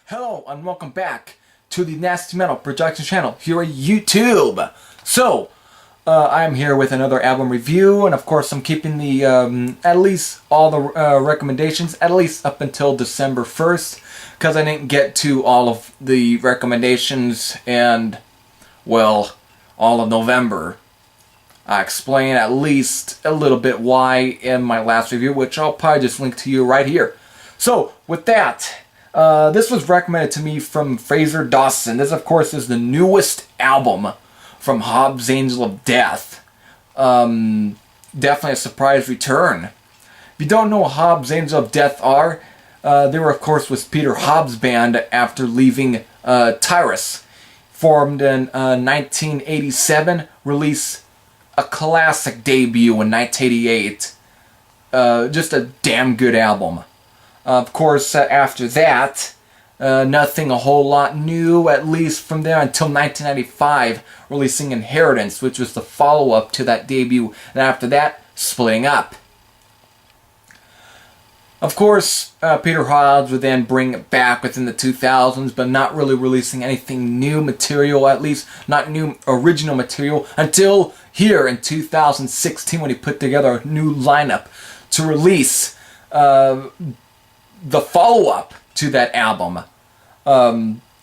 Hello and welcome back to the Nasty Metal Production channel here at YouTube. So, I'm here with another album review, and of course I'm keeping the, at least all the recommendations, at least up until December 1st, because I didn't get to all of the recommendations and, well, all of November. I explain at least a little bit why in my last review, which I'll probably just link to you right here. So, with that, this was recommended to me from Fraser Dawson. This, of course, is the newest album from Hobbs Angel of Death. Definitely a surprise return. If you don't know what Hobbs Angel of Death are, they were, of course, with Peter Hobbs' band after leaving Tyrus. Formed in 1987, released a classic debut in 1988. Just a damn good album. Of course, after that, nothing a whole lot new, at least from there until 1995, releasing Inheritance, which was the follow-up to that debut, and after that, splitting up. Of course, Peter Hobbs would then bring it back within the 2000s, but not really releasing anything new material, at least not new original material, until here in 2016 when he put together a new lineup to release the follow-up to that album.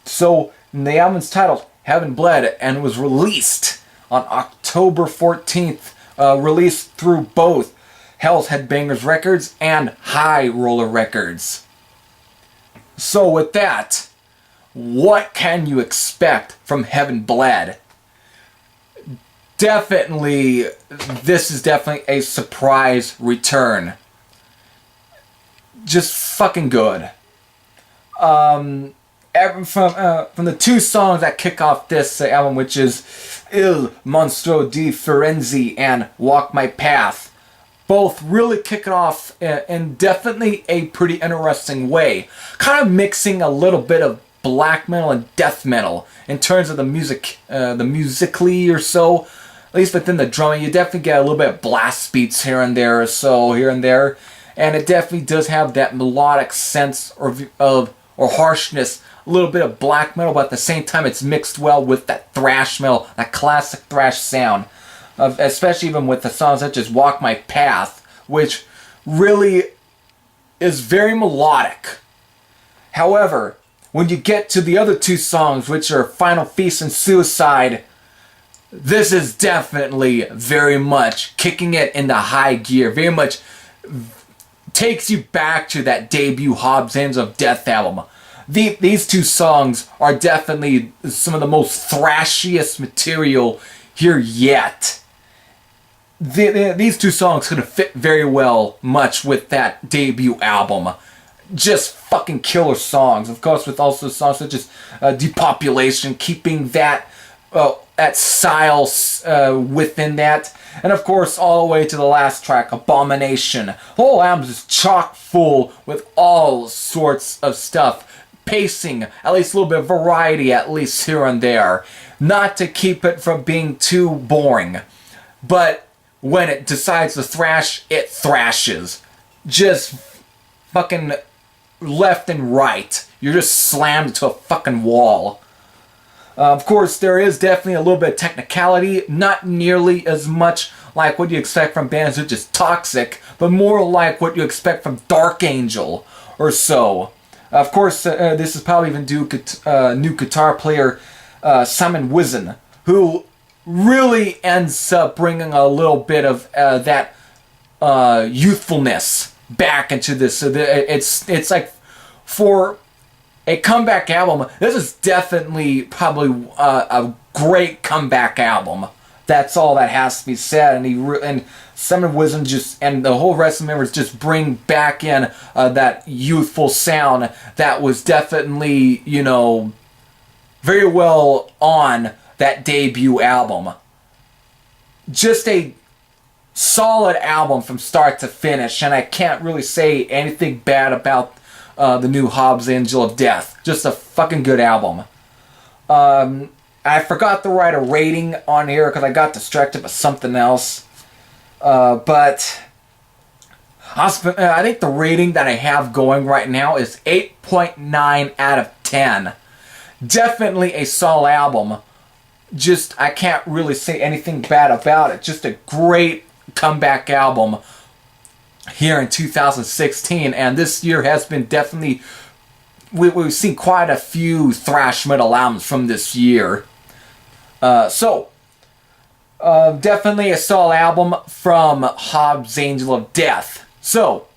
So the album's titled Heaven Bled and was released on October 14th, released through both Hell's Headbangers Records and High Roller Records. So with that, what can you expect from Heaven Bled? Definitely, this is definitely a surprise return. Just fucking good. From the two songs that kick off this album, which is Il Monstro di Firenze and Walk My Path, both really kick it off in definitely a pretty interesting way. Kind of mixing a little bit of black metal and death metal in terms of the music, the musically or so. At least within the drumming, you definitely get a little bit of blast beats here and there or so, here and there. And it definitely does have that melodic sense or harshness, a little bit of black metal, but at the same time it's mixed well with that thrash metal, that classic thrash sound. Especially even with the songs such as Walk My Path, which really is very melodic. However, when you get to the other two songs, which are Final Feast and Suicide, this is definitely very much kicking it into high gear, very much takes you back to that debut Hobbs Angel of Death album. These two songs are definitely some of the most thrashiest material here yet. These two songs could have fit very well much with that debut album. Just fucking killer songs. Of course, with also songs such as Depopulation, keeping that style within that. And of course, all the way to the last track, Abomination. The whole album is chock full with all sorts of stuff. Pacing, at least a little bit of variety, at least here and there. Not to keep it from being too boring. But when it decides to thrash, it thrashes. Just fucking left and right. You're just slammed into a fucking wall. Of course, there is definitely a little bit of technicality, not nearly as much like what you expect from bands such as Toxic, but more like what you expect from Dark Angel or so. Of course, this is probably even due to new guitar player Simon Wizen, who really ends up bringing a little bit of that youthfulness back into this. So it's like for a comeback album, this is definitely probably a great comeback album. That's all that has to be said. And Simon Wizen and the whole rest of the members just bring back in that youthful sound that was definitely, you know, very well on that debut album. Just a solid album from start to finish, and I can't really say anything bad about the new Hobbs Angel of Death. Just a fucking good album. I forgot to write a rating on here because I got distracted by something else. But I think the rating that I have going right now is 8.9 out of 10. 2010. Definitely a solid album. Just, I can't really say anything bad about it. Just a great comeback album here in 2016. And this year has been definitely... We've seen quite a few thrash metal albums from this year. Definitely a solid album from Hobbs Angel of Death. So,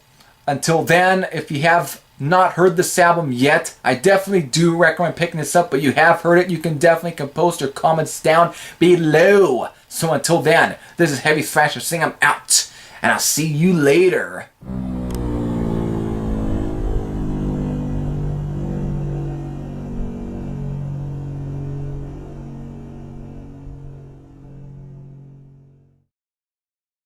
until then, if you have not heard this album yet, I definitely do recommend picking this up, but you have heard it, you can definitely post your comments down below. So until then, this is Heavy Thrasher saying I'm out, and I'll see you later.